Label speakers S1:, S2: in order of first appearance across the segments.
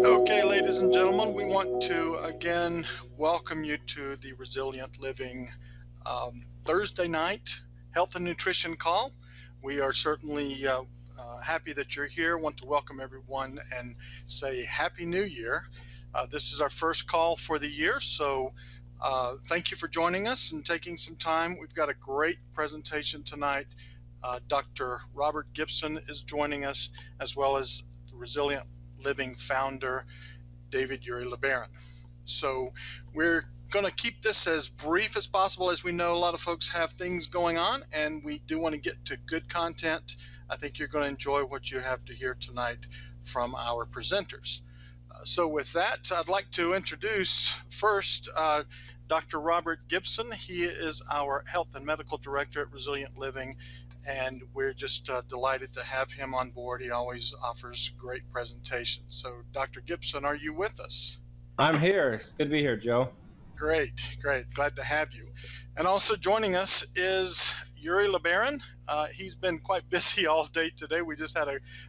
S1: Okay, ladies and gentlemen, we want to again welcome you to the Resilient Living Thursday night health and nutrition call. We are certainly happy that you're here. Want to welcome everyone and say Happy New Year. This is our first call for the year, so thank you for joining us and taking some time. We've got a great presentation tonight. Dr. Robert Gibson is joining us, as well as the Resilient Living founder, David Yuri LeBaron. So we're going to keep this as brief as possible. As we know, a lot of folks have things going on, and we do want to get to good content. I think you're going to enjoy what you have to hear tonight from our presenters. So with that, I'd like to introduce first Dr. Robert Gibson. He is our Health and Medical Director at Resilient Living, and we're just delighted to have him on board. He always offers great presentations. So Dr. Gibson, are you with us?
S2: I'm here. It's good to be here, Joe.
S1: Great, great. Glad to have you. And also joining us is Yuri LeBaron. He's been quite busy all day today. We just had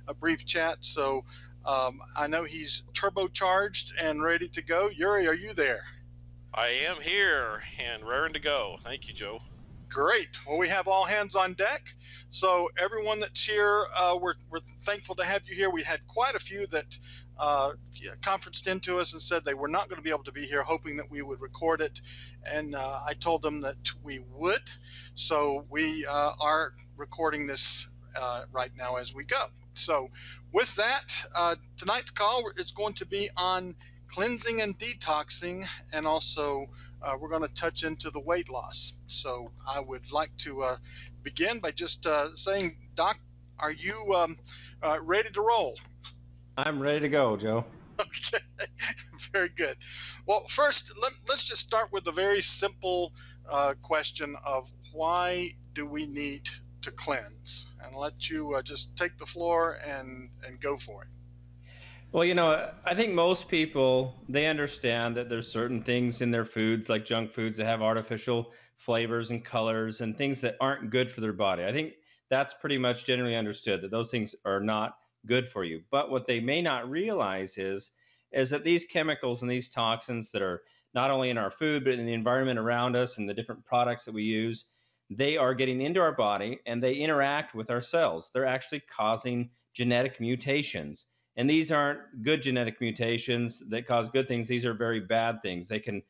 S1: a brief chat, so I know he's turbocharged and ready to go. Yuri, are you there?
S3: I am here and raring to go. Thank you, Joe.
S1: Great. Well, we have all hands on deck. So everyone that's here, we're thankful to have you here. We had quite a few that conferenced into us and said they were not going to be able to be here, hoping that we would record it. And I told them that we would. So we are recording this right now as we go. So with that, tonight's call is going to be on cleansing and detoxing, and also we're going to touch into the weight loss. So I would like to begin by just saying, Doc, are you ready to roll?
S2: I'm ready to go, Joe.
S1: Okay, very good. Well, first, let's just start with a very simple question of why do we need to cleanse? And let you just take the floor and go for it.
S2: Well, you know, I think most people, they understand that there's certain things in their foods, like junk foods, that have artificial flavors and colors and things that aren't good for their body. I think that's pretty much generally understood, that those things are not good for you. But what they may not realize is that these chemicals and these toxins that are not only in our food, but in the environment around us and the different products that we use, they are getting into our body and they interact with our cells. They're actually causing genetic mutations. And these aren't good genetic mutations that cause good things. These are very bad things. They can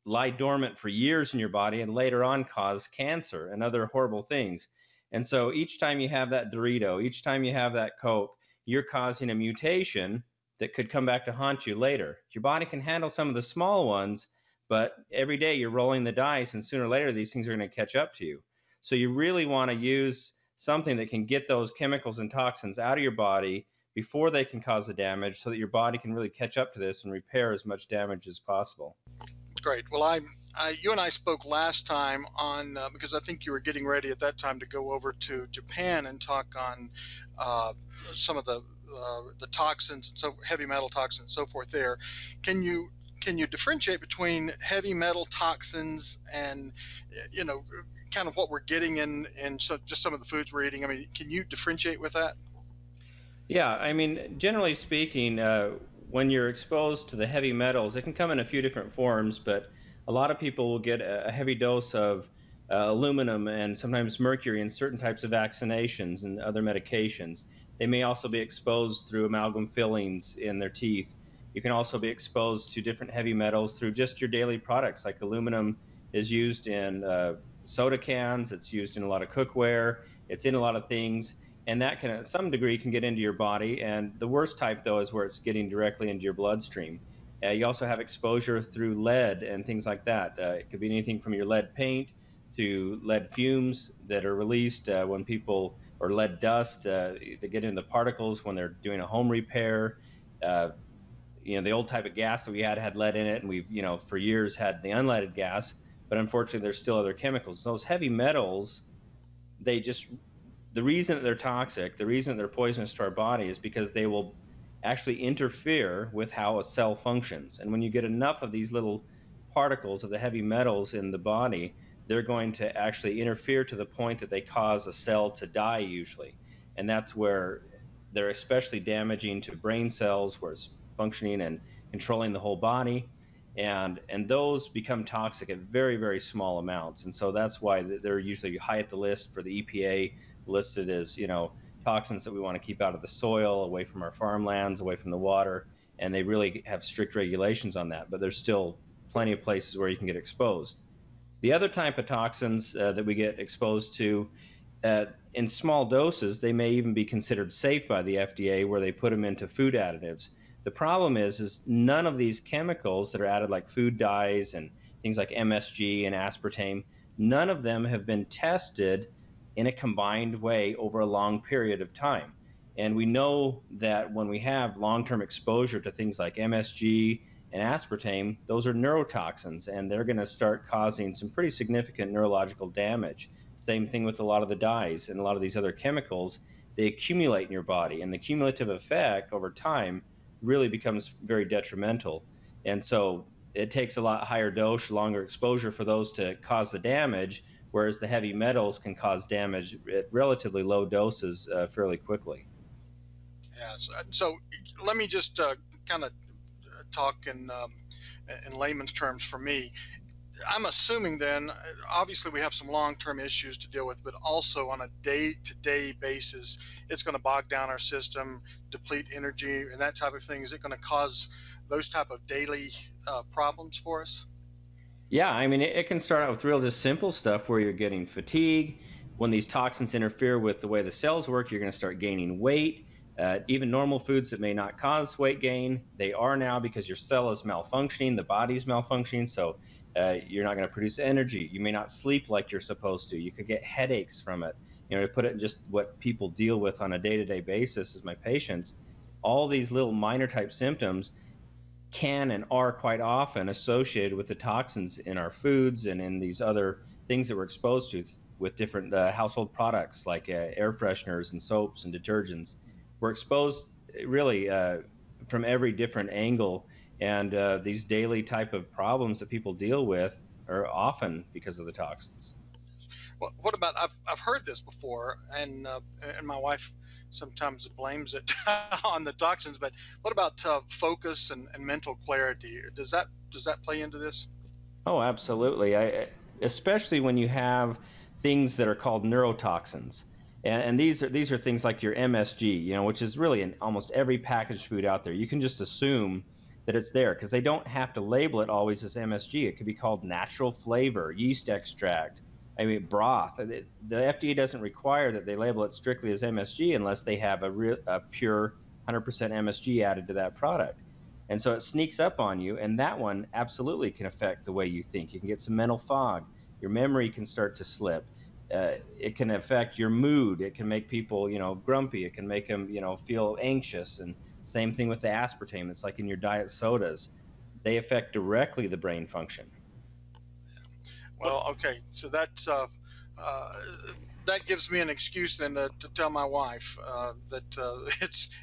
S2: lie dormant for years in your body and later on cause cancer and other horrible things. And so each time you have that Dorito, each time you have that Coke, you're causing a mutation that could come back to haunt you later. Your body can handle some of the small ones, but every day you're rolling the dice, and sooner or later these things are going to catch up to you. So you really want to use something that can get those chemicals and toxins out of your body before they can cause the damage, so that your body can really catch up to this and repair as much damage as possible.
S1: Great. Well, you and I spoke last time on, because I think you were getting ready at that time to go over to Japan and talk on some of the toxins and so heavy metal toxins and so forth there. Can you differentiate between heavy metal toxins and, you know, kind of what we're getting in so just some of the foods we're eating? I mean, can you differentiate with that?
S2: Yeah, I mean, generally speaking, when you're exposed to the heavy metals, it can come in a few different forms, but a lot of people will get a heavy dose of aluminum and sometimes mercury in certain types of vaccinations and other medications. They may also be exposed through amalgam fillings in their teeth. You can also be exposed to different heavy metals through just your daily products, like aluminum is used in soda cans, it's used in a lot of cookware, it's in a lot of things. And that can, at some degree, can get into your body. And the worst type, though, is where it's getting directly into your bloodstream. You also have exposure through lead and things like that. It could be anything from your lead paint to lead fumes that are released when people, or lead dust, they get in the particles when they're doing a home repair. You know, the old type of gas that we had lead in it, and we've, you know, for years had the unleaded gas. But unfortunately, there's still other chemicals. Those heavy metals, they just... The reason that they're toxic, the reason that they're poisonous to our body is because they will actually interfere with how a cell functions. And when you get enough of these little particles of the heavy metals in the body, they're going to actually interfere to the point that they cause a cell to die usually. and that's where they're especially damaging to brain cells where it's functioning and controlling the whole body. And those become toxic at very, very small amounts. And so that's why they're usually high at the list for the EPA, listed as, toxins that we want to keep out of the soil, away from our farmlands, away from the water. And they really have strict regulations on that, but there's still plenty of places where you can get exposed. The other type of toxins that we get exposed to, in small doses, they may even be considered safe by the FDA, where they put them into food additives. The problem is none of these chemicals that are added, like food dyes and things like MSG and aspartame, none of them have been tested in a combined way over a long period of time. And we know that when we have long-term exposure to things like MSG and aspartame, those are neurotoxins, and they're going to start causing some pretty significant neurological damage. Same thing with a lot of the dyes and a lot of these other chemicals. They accumulate in your body, and the cumulative effect over time really becomes very detrimental. And so it takes a lot higher dose, longer exposure for those to cause the damage, whereas the heavy metals can cause damage at relatively low doses fairly quickly.
S1: Yeah. So let me just kind of talk in layman's terms for me. I'm assuming then, obviously, we have some long-term issues to deal with, but also on a day-to-day basis, it's going to bog down our system, deplete energy, and that type of thing. Is it going to cause those type of daily problems for us?
S2: Yeah, I mean, it can start out with real just simple stuff where you're getting fatigue. When these toxins interfere with the way the cells work, you're going to start gaining weight. Even normal foods that may not cause weight gain, they are now, because your cell is malfunctioning, the body's malfunctioning. So you're not going to produce energy. You may not sleep like you're supposed to. You could get headaches from it. To put it in just what people deal with on a day-to-day basis as my patients, all these little minor type symptoms can and are quite often associated with the toxins in our foods and in these other things that we're exposed to with different household products like air fresheners and soaps and detergents. We're exposed really from every different angle, and these daily type of problems that people deal with are often because of the toxins.
S1: Well, what about, I've heard this before, and my wife sometimes blames it on the toxins, but what about focus and mental clarity? Does that play into this?
S2: Oh, absolutely. Especially when you have things that are called neurotoxins, and these are things like your MSG, which is really in almost every packaged food out there. You can just assume that it's there because they don't have to label it always as MSG. It could be called natural flavor, yeast extract. I mean, broth. The FDA doesn't require that they label it strictly as MSG unless they have a pure 100% MSG added to that product. And so it sneaks up on you, and that one absolutely can affect the way you think. You can get some mental fog. Your memory can start to slip. It can affect your mood. It can make people, grumpy. It can make them, feel anxious. And same thing with the aspartame. It's like in your diet sodas. They affect directly the brain function.
S1: Well, okay, so uh, that gives me an excuse then to tell my wife that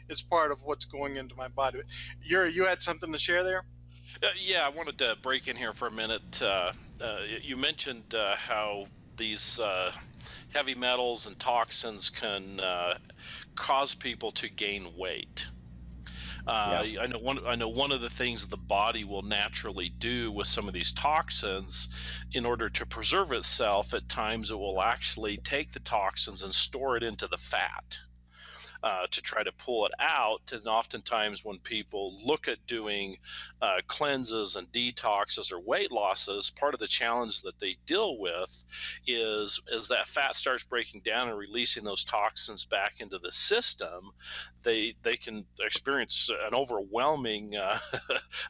S1: it's part of what's going into my body. You had something to share there?
S3: Yeah, I wanted to break in here for a minute. You mentioned how these heavy metals and toxins can cause people to gain weight.
S2: Yeah.
S3: I know one of the things the body will naturally do with some of these toxins, in order to preserve itself, at times it will actually take the toxins and store it into the fat. To try to pull it out. And oftentimes, when people look at doing cleanses and detoxes or weight losses, part of the challenge that they deal with is that fat starts breaking down and releasing those toxins back into the system. They can experience an overwhelming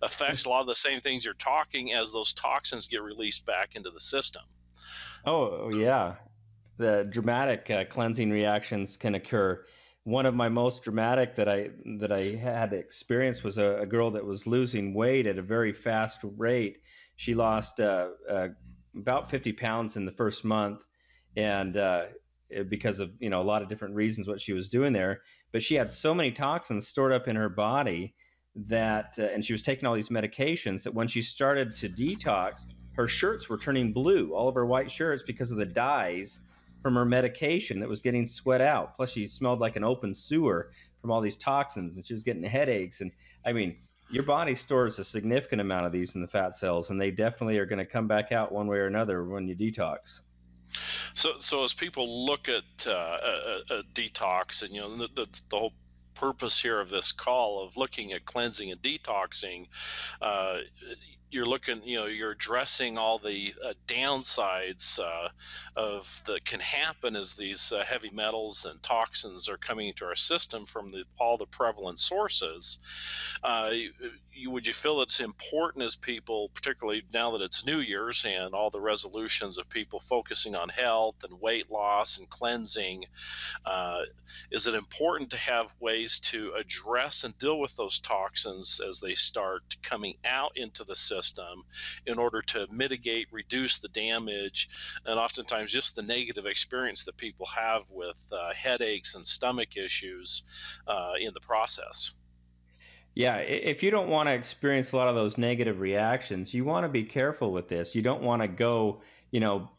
S3: effects. A lot of the same things you're talking, as those toxins get released back into the system.
S2: Oh, yeah. The dramatic cleansing reactions can occur. One of my most dramatic that I had experienced was a girl that was losing weight at a very fast rate. She lost about 50 pounds in the first month, and because of a lot of different reasons what she was doing there. But she had so many toxins stored up in her body that, and she was taking all these medications, that when she started to detox, her shirts were turning blue, all of her white shirts, because of the dyes from her medication that was getting sweat out. Plus, she smelled like an open sewer from all these toxins, and she was getting headaches. And I mean, your body stores a significant amount of these in the fat cells, and they definitely are going to come back out one way or another when you detox.
S3: So as people look at a detox, and the whole purpose here of this call of looking at cleansing and detoxing, uh, you're looking, you're addressing all the downsides of that can happen as these heavy metals and toxins are coming into our system from all the prevalent sources. uh, would you feel it's important as people, particularly now that it's New Year's and all the resolutions of people focusing on health and weight loss and cleansing, uh, is it important to have ways to address and deal with those toxins as they start coming out into the system in order to mitigate, reduce the damage, and oftentimes just the negative experience that people have with headaches and stomach issues in the process?
S2: Yeah, if you don't want to experience a lot of those negative reactions, you want to be careful with this. You don't want to go,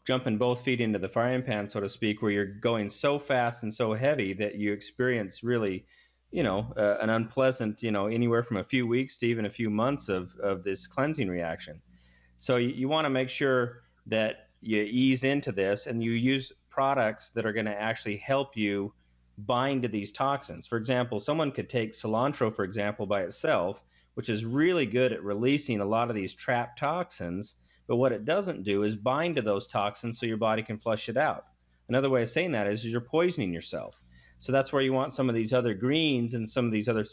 S2: jumping both feet into the frying pan, so to speak, where you're going so fast and so heavy that you experience really, an unpleasant, anywhere from a few weeks to even a few months of this cleansing reaction. So you want to make sure that you ease into this and you use products that are going to actually help you bind to these toxins. For example, someone could take cilantro, for example, by itself, which is really good at releasing a lot of these trapped toxins. But what it doesn't do is bind to those toxins so your body can flush it out. Another way of saying that is you're poisoning yourself. So that's where you want some of these other greens and some of these other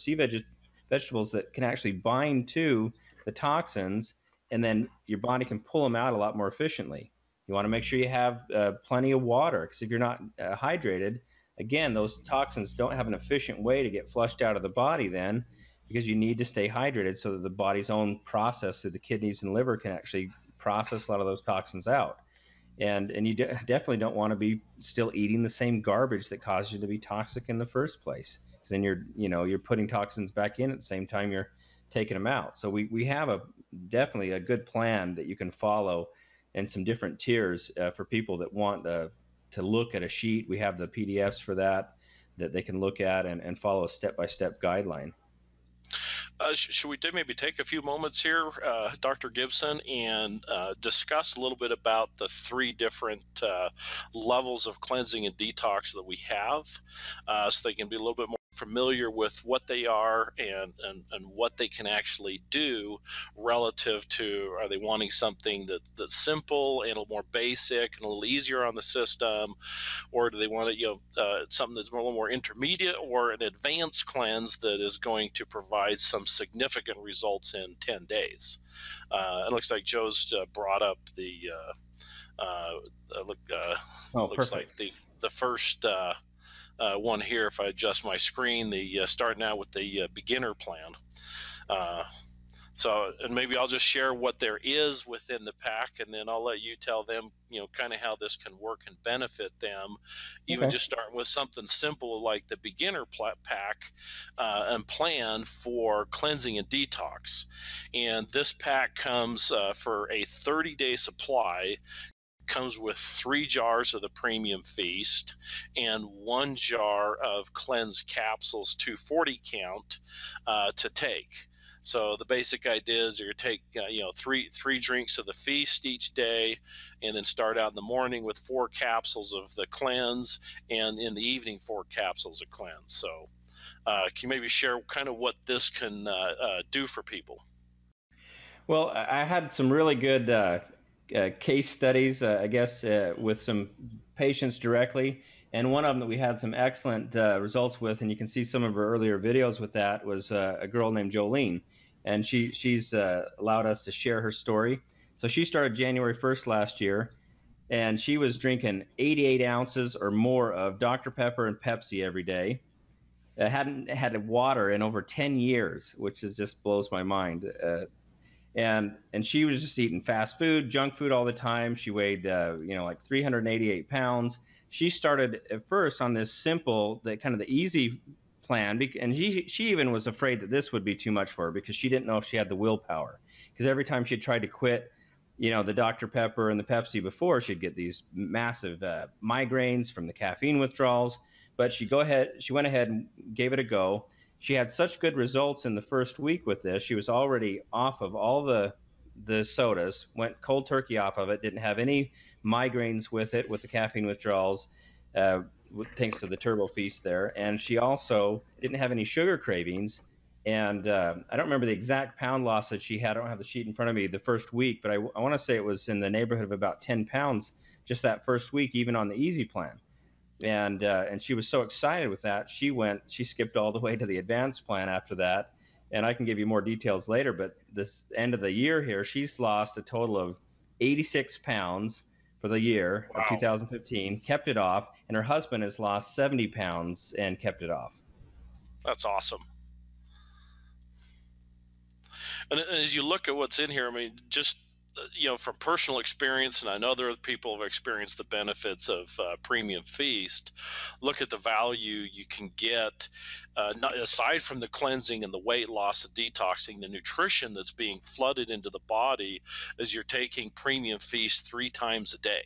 S2: vegetables that can actually bind to the toxins, and then your body can pull them out a lot more efficiently. You want to make sure you have plenty of water, because if you're not hydrated, again, those toxins don't have an efficient way to get flushed out of the body then, because you need to stay hydrated so that the body's own process through the kidneys and liver can actually process a lot of those toxins out. And you definitely don't want to be still eating the same garbage that caused you to be toxic in the first place, because then you're putting toxins back in at the same time you're taking them out. So we have definitely a good plan that you can follow, and some different tiers for people that want to look at a sheet. We have the PDFs for that they can look at and follow a step-by-step guideline.
S3: Should we maybe take a few moments here, Dr. Gibson, and discuss a little bit about the three different levels of cleansing and detox that we have, so they can be a little bit more familiar with what they are and what they can actually do relative to, are they wanting something that's simple and a little more basic and a little easier on the system, or do they want something that's a little more intermediate or an advanced cleanse that is going to provide some significant results in 10 days? It looks like Joe's brought up the looks like the first one here. If I adjust my screen, the starting out with the beginner plan. And maybe I'll just share what there is within the pack, and then I'll let you tell them, kind of how this can work and benefit them. Even just starting with something simple like the beginner pack and plan for cleansing and detox. And this pack comes for a 30-day supply. Comes with 3 jars of the Premium Feast and 1 jar of cleanse capsules, 240 count, to take. So the basic idea is you're going to take three drinks of the Feast each day, and then start out in the morning with 4 capsules of the cleanse, and in the evening 4 capsules of cleanse. So can you maybe share kind of what this can do for people?
S2: Well, I had some really good case studies, I guess, with some patients directly. And one of them that we had some excellent results with, and you can see some of her earlier videos with that, was a girl named Jolene. And she's allowed us to share her story. So she started January 1st last year, and she was drinking 88 ounces or more of Dr. Pepper and Pepsi every day. Hadn't had water in over 10 years, which just blows my mind. And she was just eating fast food, junk food all the time. She weighed, like 388 pounds. She started at first on this simple, kind of the easy plan, and she even was afraid that this would be too much for her, because she didn't know if she had the willpower. Because every time she tried to quit, the Dr. Pepper and the Pepsi before, she'd get these massive migraines from the caffeine withdrawals. But she went ahead and gave it a go. She had such good results in the first week with this. She was already off of all the sodas, went cold turkey off of it, didn't have any migraines with it, with the caffeine withdrawals, thanks to the Turbo Feast there. And she also didn't have any sugar cravings. And I don't remember the exact pound loss that she had. I don't have the sheet in front of me the first week, but I want to say it was in the neighborhood of about 10 pounds just that first week, even on the easy plan. And she was so excited with that. She skipped all the way to the advanced plan after that. And I can give you more details later, but this end of the year here, she's lost a total of 86 pounds for the year of 2015, kept it off, and her husband has lost 70 pounds and kept it off.
S3: That's awesome. And as you look at what's in here, I mean, just from personal experience, and I know there are people who have experienced the benefits of Premium Feast. Look at the value you can get, aside from the cleansing and the weight loss, the detoxing, the nutrition that's being flooded into the body as you're taking Premium Feast 3 times a day.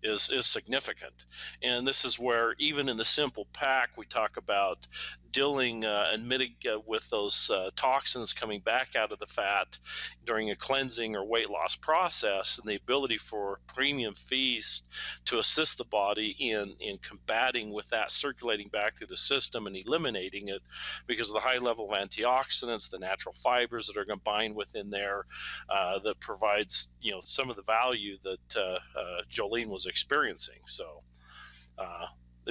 S3: Is significant. And this is where even in the simple pack we talk about dealing and mitigate with those toxins coming back out of the fat during a cleansing or weight loss process, and the ability for Premium Feast to assist the body in combating with that, circulating back through the system and eliminating it because of the high level of antioxidants, the natural fibers that are combined within there, that provides some of the value that Jolene was experiencing. So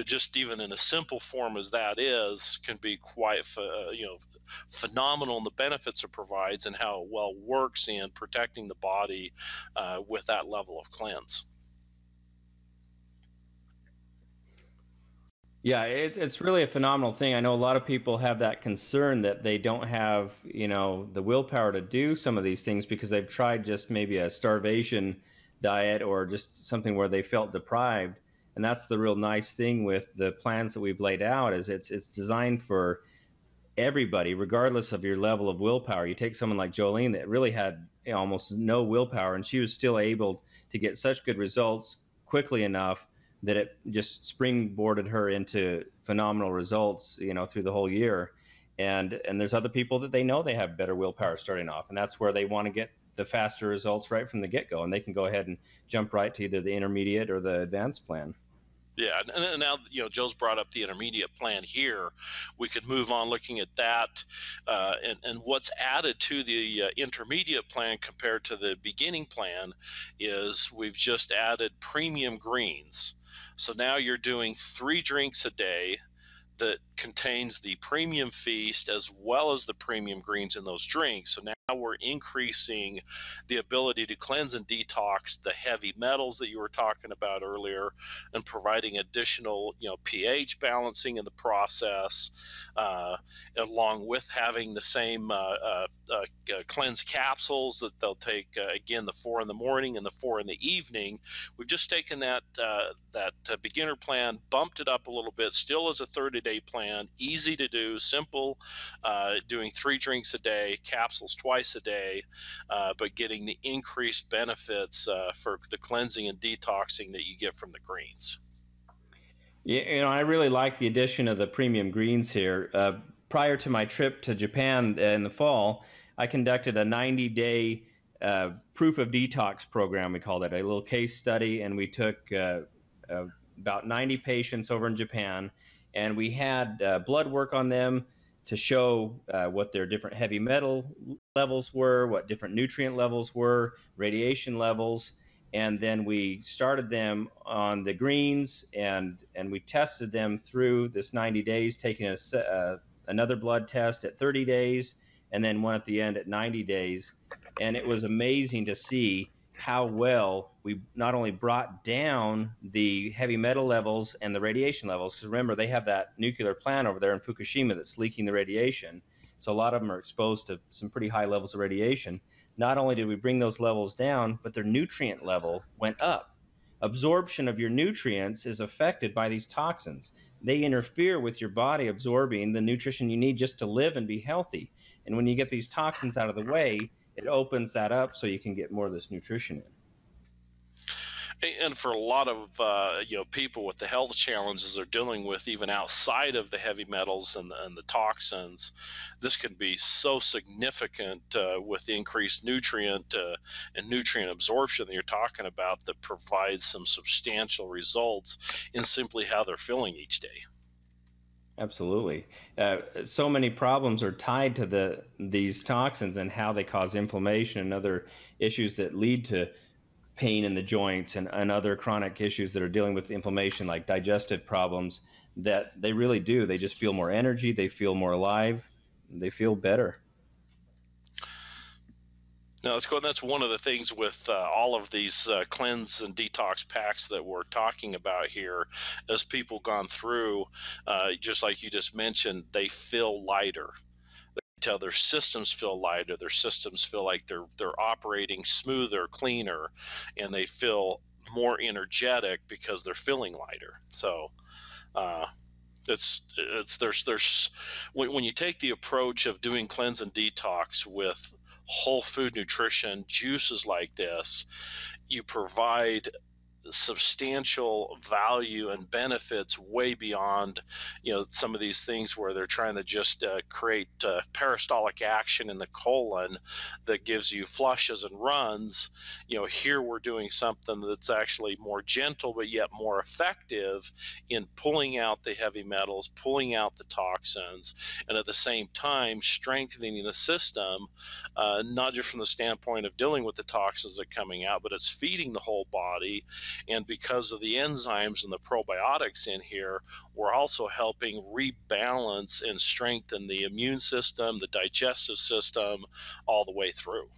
S3: just even in a simple form as that can be quite phenomenal in the benefits it provides and how it well works in protecting the body with that level of cleanse.
S2: Yeah, it's really a phenomenal thing. I know a lot of people have that concern that they don't have, the willpower to do some of these things because they've tried just maybe a starvation diet or just something where they felt deprived. And that's the real nice thing with the plans that we've laid out, is it's designed for everybody, regardless of your level of willpower. You take someone like Jolene that really had almost no willpower, and she was still able to get such good results quickly enough that it just springboarded her into phenomenal results, through the whole year. And there's other people that they know they have better willpower starting off, and that's where they want to get the faster results right from the get-go, and they can go ahead and jump right to either the intermediate or the advanced plan.
S3: Yeah, and now Joe's brought up the intermediate plan here. We could move on looking at that, and what's added to the intermediate plan compared to the beginning plan is we've just added premium greens. So now you're doing 3 drinks a day that contains the Premium Feast as well as the premium greens in those drinks. So now we're increasing the ability to cleanse and detox the heavy metals that you were talking about earlier, and providing additional pH balancing in the process, along with having the same cleanse capsules that they'll take again, the 4 in the morning and the 4 in the evening. We've just taken that beginner plan, bumped it up a little bit, still as a 30-day plan, easy to do, simple, doing 3 drinks a day, capsules twice a day, but getting the increased benefits for the cleansing and detoxing that you get from the greens.
S2: Yeah, I really like the addition of the premium greens here. Prior to my trip to Japan in the fall, I conducted a 90-day proof of detox program, we called it, a little case study, and we took about 90 patients over in Japan, and we had blood work on them to show what their different heavy metal levels were, what different nutrient levels were, radiation levels, and then we started them on the greens, and we tested them through this 90 days, taking another blood test at 30 days, and then one at the end at 90 days. And it was amazing to see how well we not only brought down the heavy metal levels and the radiation levels, because remember, they have that nuclear plant over there in Fukushima that's leaking the radiation. So a lot of them are exposed to some pretty high levels of radiation. Not only did we bring those levels down, but their nutrient level went up. Absorption of your nutrients is affected by these toxins. They interfere with your body absorbing the nutrition you need just to live and be healthy. And when you get these toxins out of the way, it opens that up so you can get more of this nutrition in.
S3: And for a lot of people with the health challenges they're dealing with, even outside of the heavy metals and the toxins, this can be so significant with the increased nutrient and nutrient absorption that you're talking about, that provides some substantial results in simply how they're feeling each day.
S2: Absolutely. So many problems are tied to these toxins and how they cause inflammation and other issues that lead to pain in the joints and other chronic issues that are dealing with inflammation, like digestive problems, that they really do. They just feel more energy, they feel more alive, they feel better.
S3: Now, let's go. And that's one of the things with all of these cleanse and detox packs that we're talking about here. As people gone through, just like you just mentioned, they feel lighter. Tell their systems feel lighter. Their systems feel like they're operating smoother, cleaner, and they feel more energetic because they're feeling lighter. So there's when you take the approach of doing cleanse and detox with whole food nutrition, juices like this, you provide substantial value and benefits way beyond some of these things where they're trying to just create peristaltic action in the colon that gives you flushes and runs. Here we're doing something that's actually more gentle but yet more effective in pulling out the heavy metals, pulling out the toxins, and at the same time strengthening the system, not just from the standpoint of dealing with the toxins that are coming out, but it's feeding the whole body. And because of the enzymes and the probiotics in here, we're also helping rebalance and strengthen the immune system, the digestive system, all the way through.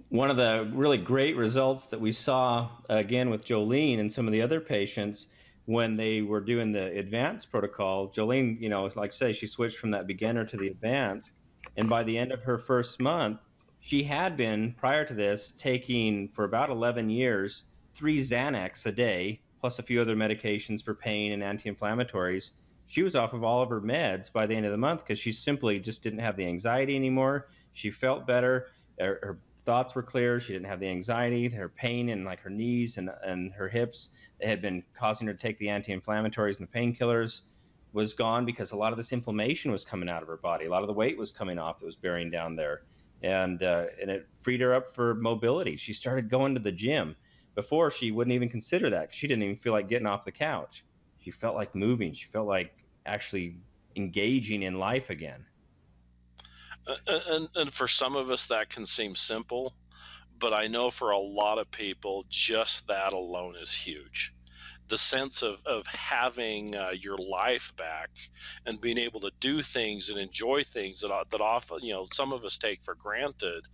S2: One of the really great results that we saw, again, with Jolene and some of the other patients when they were doing the advanced protocol, Jolene, like I say, she switched from that beginner to the advanced. And by the end of her first month, she had been, prior to this, taking for about 11 years, 3 Xanax a day, plus a few other medications for pain and anti-inflammatories. She was off of all of her meds by the end of the month because she simply just didn't have the anxiety anymore. She felt better. Her thoughts were clear. She didn't have the anxiety. Her pain in like her knees and her hips that had been causing her to take the anti-inflammatories and the painkillers was gone because a lot of this inflammation was coming out of her body. A lot of the weight was coming off that was burying down there. And it freed her up for mobility. She started going to the gym. Before, she wouldn't even consider that. She didn't even feel like getting off the couch. She felt like moving. She felt like actually engaging in life again.
S3: And for some of us, that can seem simple, but I know for a lot of people, just that alone is huge. The sense of having your life back and being able to do things and enjoy things that often some of us take for granted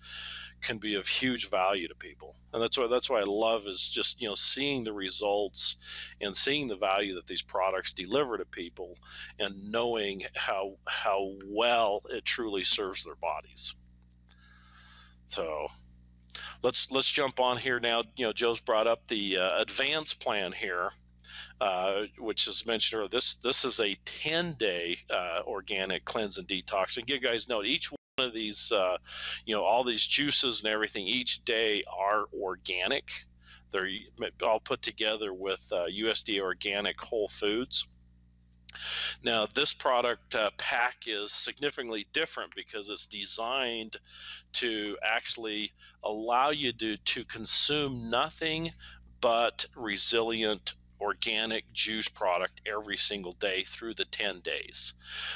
S3: can be of huge value to people. And that's why I love is just seeing the results and seeing the value that these products deliver to people and knowing how well it truly serves their bodies. So let's jump on here now. Joe's brought up the advanced plan here, which is mentioned earlier. This is a 10-day organic cleanse and detox. And you guys know each one of these, all these juices and everything each day are organic. They're all put together with USDA organic whole foods. Now, this product pack is significantly different because it's designed to actually allow you to consume nothing but resilient organic juice product every single day through the 10 days.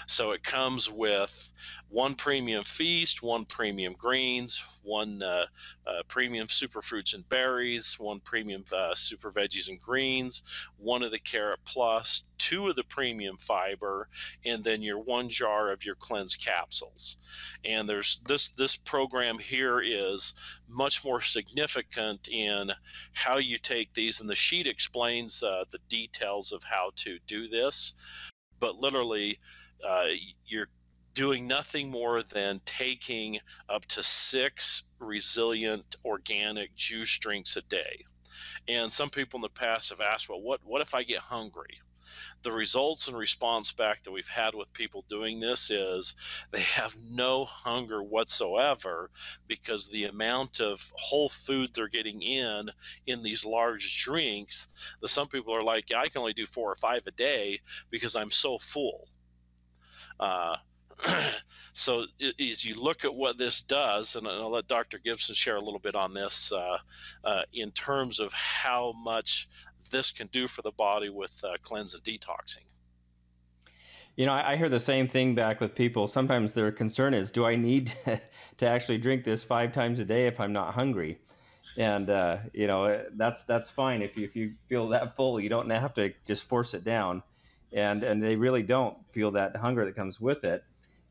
S3: So it comes with 1 premium feast, 1 premium greens, 1 premium super fruits and berries, 1 premium super veggies and greens, 1 of the carrot plus, 2 of the premium fiber, and then your 1 jar of your cleanse capsules. And there's this program here is much more significant in how you take these, and the sheet explains the details of how to do this, but literally you're doing nothing more than taking up to 6 resilient organic juice drinks a day. And some people in the past have asked, well, what if I get hungry? The results and response back that we've had with people doing this is they have no hunger whatsoever, because the amount of whole food they're getting in these large drinks, that some people are like, yeah, I can only do 4 or 5 a day because I'm so full. Uh, so as you look at what this does, and I'll let Dr. Gibson share a little bit on this in terms of how much this can do for the body with cleanse and detoxing.
S2: You know, I hear the same thing back with people. Sometimes their concern is, do I need to actually drink this 5 times a day if I'm not hungry? And you know, that's fine if you feel that full. You don't have to just force it down, and they really don't feel that hunger that comes with it.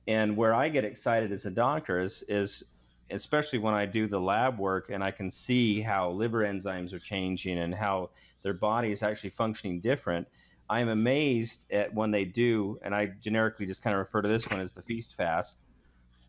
S2: And where I get excited as a doctor is especially when I do the lab work and I can see how liver enzymes are changing and how their body is actually functioning different. I'm amazed at when they do, and I generically just kind of refer to this one as the feast fast.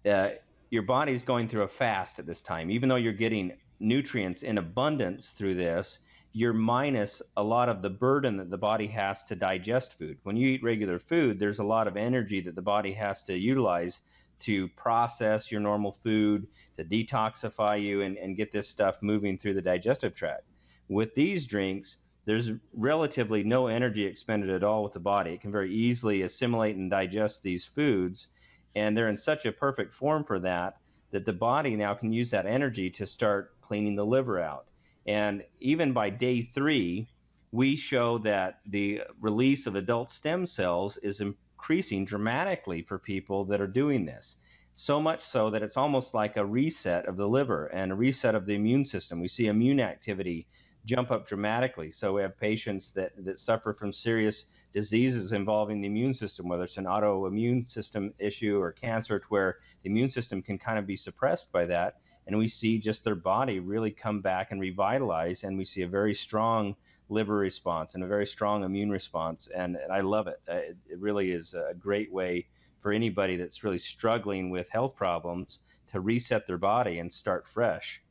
S2: uh, your body's going through a fast at this time. Even though you're getting nutrients in abundance through this, you're minus a lot of the burden that the body has to digest food. When you eat regular food, there's a lot of energy that the body has to utilize to process your normal food, to detoxify you, and get this stuff moving through the digestive tract. With these drinks, there's relatively no energy expended at all with the body. It can very easily assimilate and digest these foods, and they're in such a perfect form for that that the body now can use that energy to start cleaning the liver out. And even by day 3, we show that the release of adult stem cells is increasing dramatically for people that are doing this. So much so that it's almost like a reset of the liver and a reset of the immune system. We see immune activity jump up dramatically. So we have patients that suffer from serious diseases involving the immune system, whether it's an autoimmune system issue or cancer, to where the immune system can kind of be suppressed by that. And we see just their body really come back and revitalize. And we see a very strong liver response and a very strong immune response. And I love it. It really is a great way for anybody that's really struggling with health problems to reset their body and start fresh.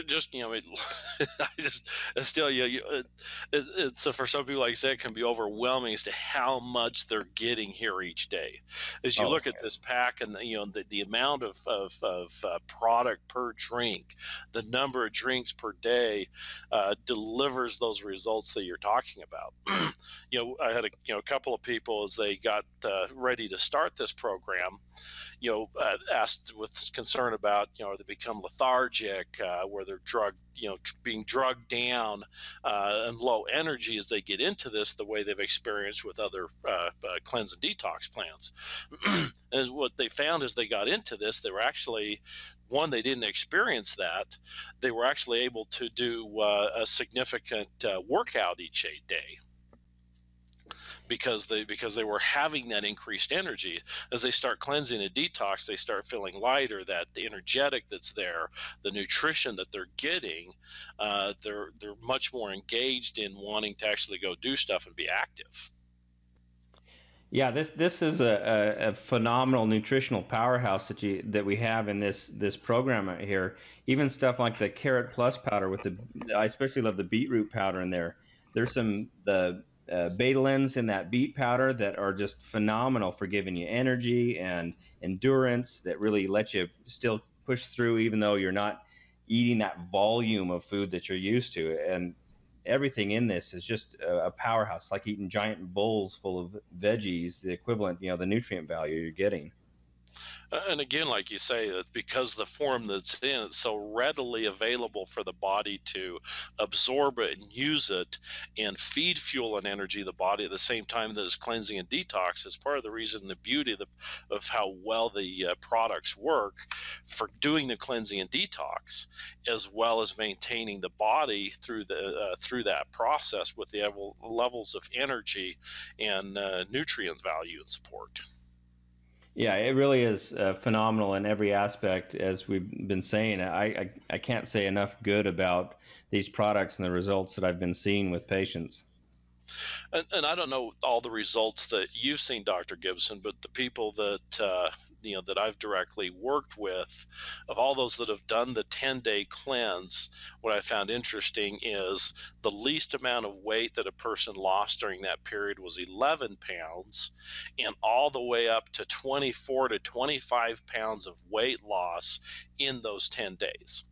S3: Just I just still it's for some people, like I said, it can be overwhelming as to how much they're getting here each day. As you look at this pack, and the amount of product per drink, the number of drinks per day, delivers those results that you're talking about. I had a couple of people, as they got ready to start this program, asked with concern about, they become lethargic, where they're drugged, being drugged down and low energy as they get into this, the way they've experienced with other cleanse and detox plans. And what they found as they got into this, they were actually, one, they didn't experience that. They were actually able to do a significant workout each day, because they were having that increased energy. As they start cleansing and detox, they start feeling lighter, that the energetic that's there, the nutrition that they're getting, they're much more engaged in wanting to actually go do stuff and be active.
S2: Yeah, this is a phenomenal nutritional powerhouse that we have in this program right here. Even stuff like the Carrot Plus powder I especially love the beetroot powder in there. There's the betalins in that beet powder that are just phenomenal for giving you energy and endurance, that really let you still push through even though you're not eating that volume of food that you're used to. And everything in this is just a powerhouse, like eating giant bowls full of veggies, the equivalent, the nutrient value you're getting.
S3: And again, like you say, that because the form that's in, it's so readily available for the body to absorb it and use it and feed fuel and energy to the body at the same time that it's cleansing and detox, is part of the reason, the beauty of how well the products work for doing the cleansing and detox, as well as maintaining the body through that process with the levels of energy and nutrient value and support.
S2: Yeah, it really is phenomenal in every aspect, as we've been saying. I can't say enough good about these products and the results that I've been seeing with patients.
S3: And I don't know all the results that you've seen, Dr. Gibson, but the people that that I've directly worked with, of all those that have done the 10-day cleanse, what I found interesting is the least amount of weight that a person lost during that period was 11 pounds, and all the way up to 24 to 25 pounds of weight loss in those 10 days.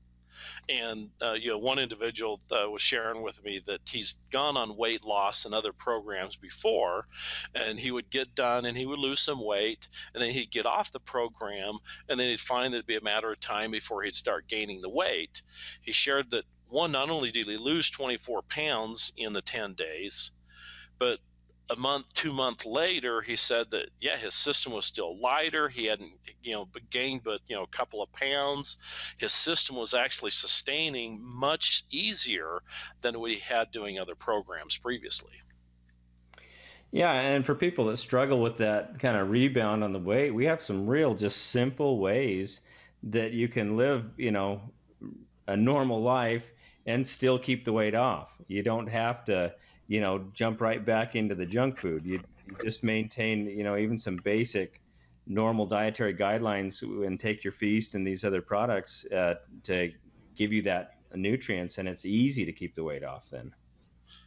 S3: And one individual was sharing with me that he's gone on weight loss and other programs before, and he would get done and he would lose some weight, and then he'd get off the program, and then he'd find that it'd be a matter of time before he'd start gaining the weight. He shared that, one, not only did he lose 24 pounds in the 10 days, but a month, 2 months later, he said that, yeah, his system was still lighter. He hadn't, gained but, a couple of pounds. His system was actually sustaining much easier than we had doing other programs previously.
S2: Yeah, and for people that struggle with that kind of rebound on the weight, we have some real just simple ways that you can live, a normal life and still keep the weight off. You don't have to, jump right back into the junk food. You just maintain, even some basic normal dietary guidelines and take your feast and these other products to give you that nutrients, and it's easy to keep the weight off then.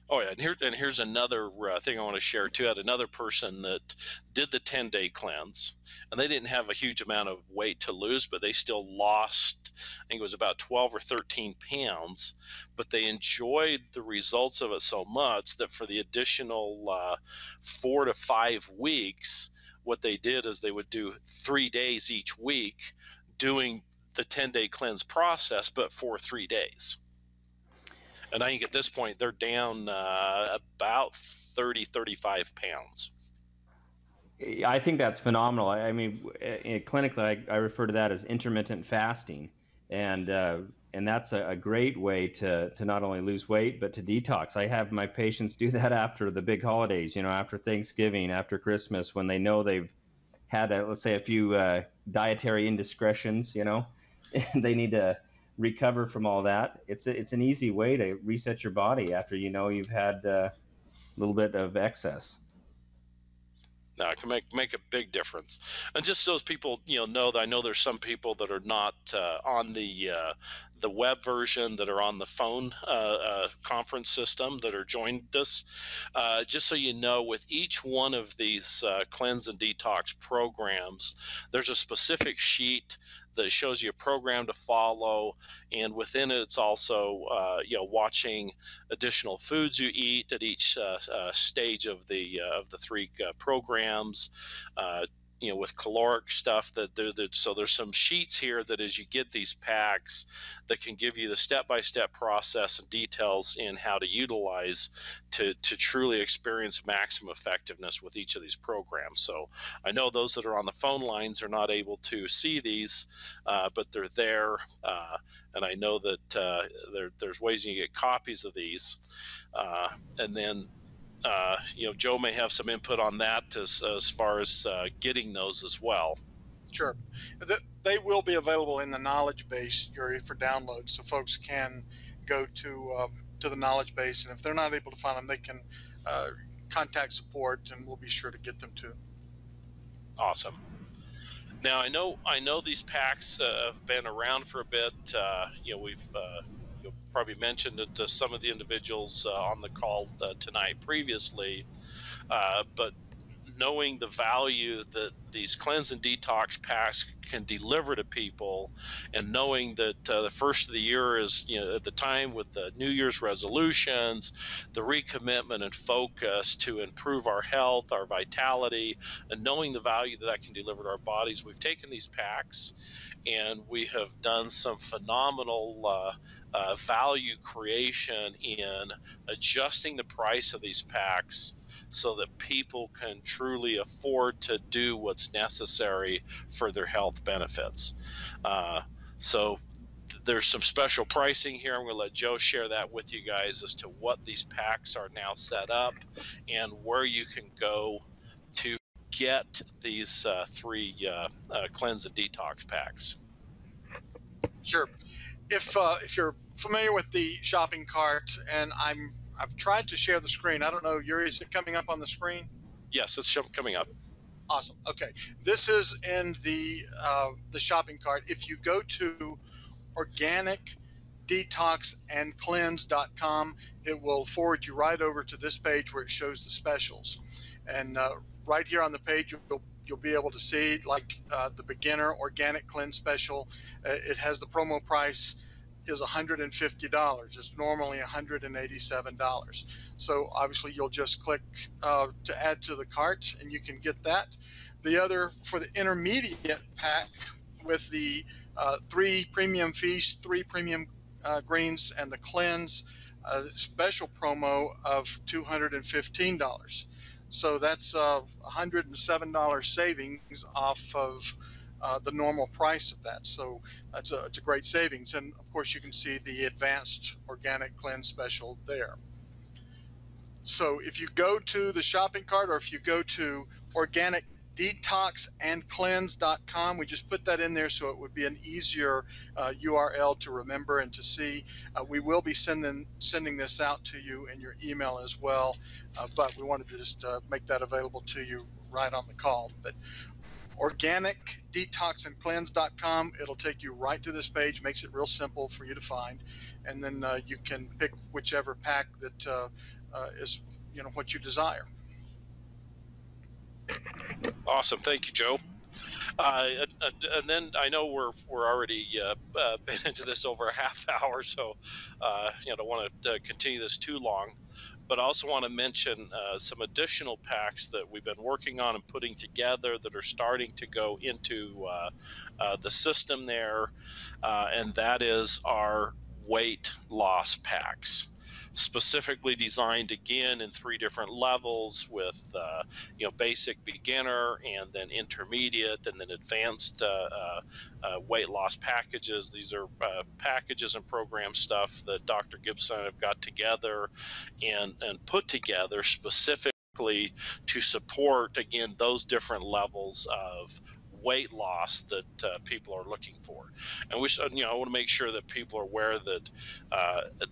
S3: Oh yeah, and here's another thing I want to share too. I had another person that did the 10-day cleanse, and they didn't have a huge amount of weight to lose, but they still lost, I think it was about 12 or 13 pounds, but they enjoyed the results of it so much that for the additional 4 to 5 weeks, what they did is they would do 3 days each week doing the 10-day cleanse process, but for 3 days. And I think at this point, they're down about 30, 35 pounds.
S2: I think that's phenomenal. I mean, clinically, I refer to that as intermittent fasting. And that's a great way to not only lose weight, but to detox. I have my patients do that after the big holidays, after Thanksgiving, after Christmas, when they know they've had, let's say, a few dietary indiscretions, and they need to recover from all that. It's an easy way to reset your body after you've had a little bit of excess.
S3: No, it can make a big difference. And just so people know that I know there's some people that are not on the web version, that are on the phone conference system, that are joined us. Just so you know, with each one of these cleanse and detox programs, there's a specific sheet that shows you a program to follow, and within it, it's also watching additional foods you eat at each stage of the 3 programs. With caloric stuff so there's some sheets here that as you get these packs that can give you the step-by-step process and details in how to utilize to truly experience maximum effectiveness with each of these programs. So I know those that are on the phone lines are not able to see these, but they're there, and I know that there's ways you can get copies of these, and then Joe may have some input on that as far as getting those as well.
S1: Sure. They will be available in the knowledge base, Yuri, for download, so folks can go to the knowledge base, and if they're not able to find them, they can contact support, and we'll be sure to get them to them.
S3: Awesome. Now, I know these packs have been around for a bit. We've probably mentioned it to some of the individuals on the call tonight previously, but knowing the value that these cleanse and detox packs can deliver to people, and knowing that the first of the year is, at the time with the New Year's resolutions, the recommitment and focus to improve our health, our vitality, and knowing the value that can deliver to our bodies, we've taken these packs and we have done some phenomenal value creation in adjusting the price of these packs so that people can truly afford to do what's necessary for their health benefits. So there's some special pricing here. I'm going to let Joe share that with you guys as to what these packs are now set up and where you can go to get these 3 cleanse and detox packs.
S1: Sure. If you're familiar with the shopping cart, and I've tried to share the screen. I don't know, Yuri, is it coming up on the screen?
S3: Yes, it's coming up.
S1: Awesome. Okay, this is in the shopping cart. If you go to organic detoxandcleanse.com, it will forward you right over to this page where it shows the specials. And right here on the page, you'll be able to see like the beginner organic cleanse special. It has the promo price is $150. It's normally $187. So obviously you'll just click to add to the cart and you can get that. The other, for the intermediate pack with the 3 premium feast, 3 premium greens, and the cleanse, special promo of $215. So that's $107 savings off of the normal price of that. So it's a great savings. And of course, you can see the advanced organic cleanse special there. So if you go to the shopping cart, or if you go to organic detoxandcleanse.com, we just put that in there so it would be an easier URL to remember and to see. We will be sending this out to you in your email as well, but we wanted to just make that available to you right on the call. But organic detoxandcleanse.com, it'll take you right to this page, makes it real simple for you to find, and then you can pick whichever pack that is what you desire.
S3: Awesome. Thank you, Joe. And then I know we're already been into this over a half hour, so don't want to continue this too long. But I also want to mention some additional packs that we've been working on and putting together that are starting to go into the system there, and that is our weight loss packs, specifically designed again in 3 different levels with basic, beginner, and then intermediate, and then advanced weight loss packages. These are packages and program stuff that Dr. Gibson have got together and put together specifically to support, again, those different levels of weight loss that people are looking for. And we I want to make sure that people are aware that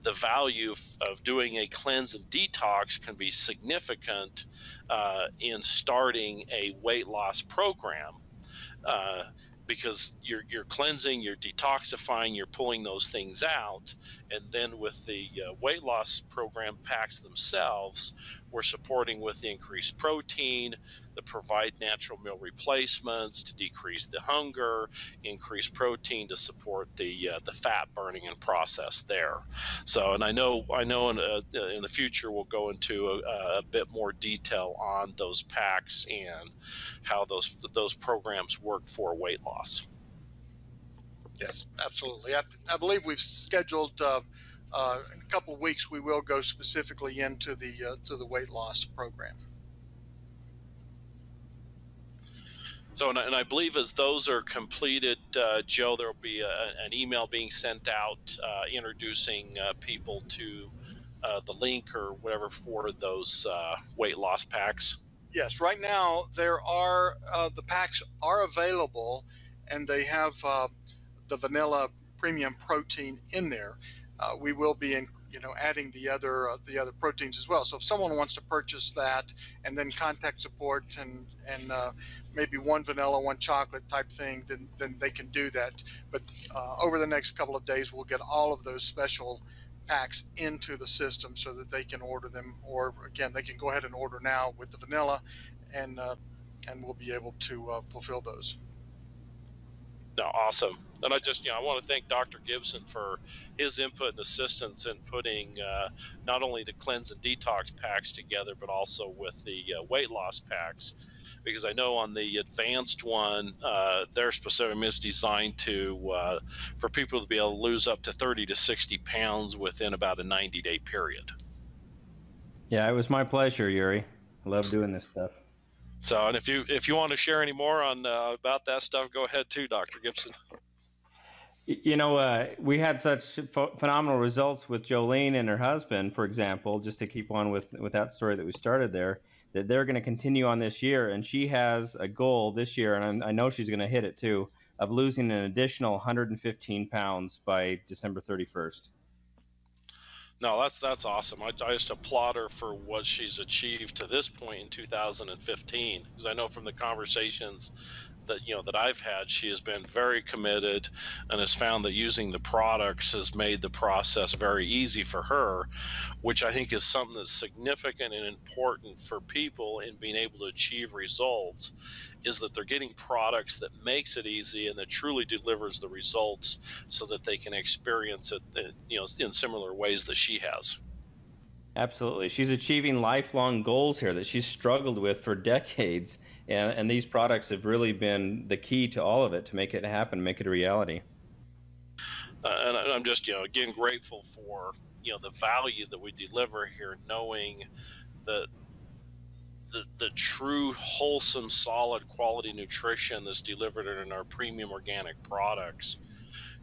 S3: the value of doing a cleanse and detox can be significant in starting a weight loss program, because you're cleansing, you're detoxifying, you're pulling those things out. And then with the weight loss program packs themselves, we're supporting with the increased protein, that provide natural meal replacements to decrease the hunger, increase protein to support the fat burning and process there. So, and I know in the future we'll go into a bit more detail on those packs and how those programs work for weight loss.
S1: Yes, absolutely. I believe we've scheduled in a couple of weeks. We will go specifically into the weight loss program.
S3: So, and I believe as those are completed, Joe, there will be an email being sent out introducing people to the link or whatever for those weight loss packs.
S1: Yes, right now there are the packs are available, and they have the vanilla premium protein in there. We will be adding the other proteins as well. So if someone wants to purchase that and then contact support and maybe 1 vanilla, 1 chocolate type thing, then they can do that. But over the next couple of days, we'll get all of those special packs into the system so that they can order them, or again, they can go ahead and order now with the vanilla, and we'll be able to fulfill those.
S3: No, awesome. And I want to thank Dr. Gibson for his input and assistance in putting not only the cleanse and detox packs together, but also with the weight loss packs. Because I know on the advanced one, their specific is designed for people to be able to lose up to 30 to 60 pounds within about a 90-day period.
S2: Yeah, it was my pleasure, Yuri. I love doing this stuff.
S3: So, and if you want to share any more on about that stuff, go ahead too, Dr. Gibson.
S2: We had such phenomenal results with Jolene and her husband, for example, just to keep on with that story that we started there, that they're going to continue on this year. And she has a goal this year, and I know she's going to hit it too, of losing an additional 115 pounds by December 31st.
S3: No, that's awesome. I just applaud her for what she's achieved to this point in 2015, because I know from the conversations that I've had, she has been very committed and has found that using the products has made the process very easy for her, which I think is something that's significant and important for people in being able to achieve results, is that they're getting products that makes it easy and that truly delivers the results so that they can experience it, in similar ways that she has.
S2: Absolutely. She's achieving lifelong goals here that she's struggled with for decades. And these products have really been the key to all of it to make it happen, make it a reality.
S3: And I'm just, again, grateful for, the value that we deliver here, knowing that the true wholesome, solid quality nutrition that's delivered in our premium organic products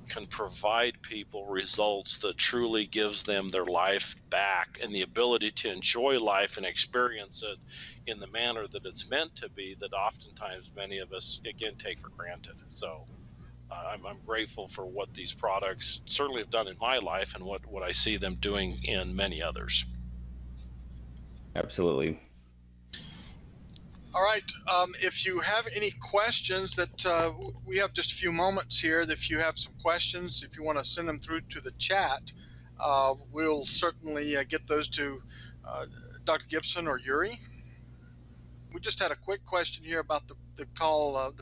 S3: can provide people results that truly gives them their life back and the ability to enjoy life and experience it in the manner that it's meant to be, that oftentimes many of us, again, take for granted. So I'm grateful for what these products certainly have done in my life and what I see them doing in many others.
S2: Absolutely.
S1: All right. If you have any questions, that we have just a few moments here. If you have some questions, if you want to send them through to the chat, we'll certainly get those to Dr. Gibson or Yuri. We just had a quick question here about the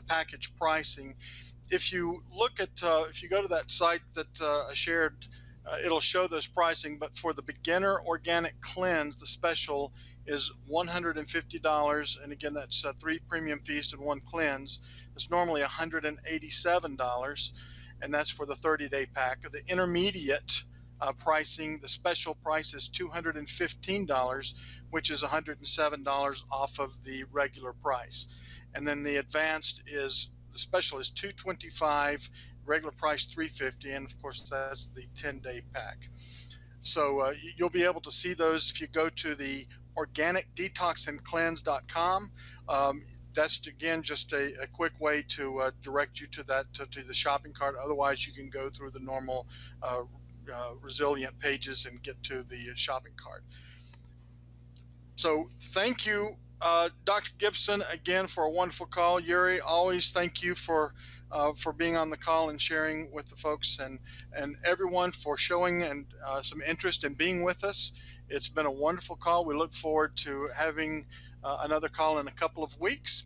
S1: package pricing. If you look at, if you go to that site that I shared, it'll show those pricing, but for the beginner organic cleanse, the special is $150. And again, that's 3 premium feast and 1 cleanse. It's normally $187. And that's for the 30-day pack. The intermediate pricing, the special price is $215, which is $107 off of the regular price. And then the advanced is, the special is $225, regular price $350, and of course that's the 10-day pack. So you'll be able to see those if you go to the organicdetoxandcleanse.com. That's again just a quick way to direct you to that to the shopping cart. Otherwise, you can go through the normal Resilient pages and get to the shopping cart. So thank you, Dr. Gibson, again for a wonderful call. Yuri, always thank you for being on the call and sharing with the folks, and everyone for showing and some interest in being with us. It's been a wonderful call. We look forward to having another call in a couple of weeks.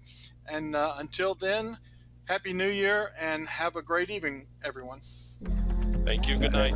S1: And until then, Happy New Year and have a great evening, everyone.
S3: Thank you. Good night.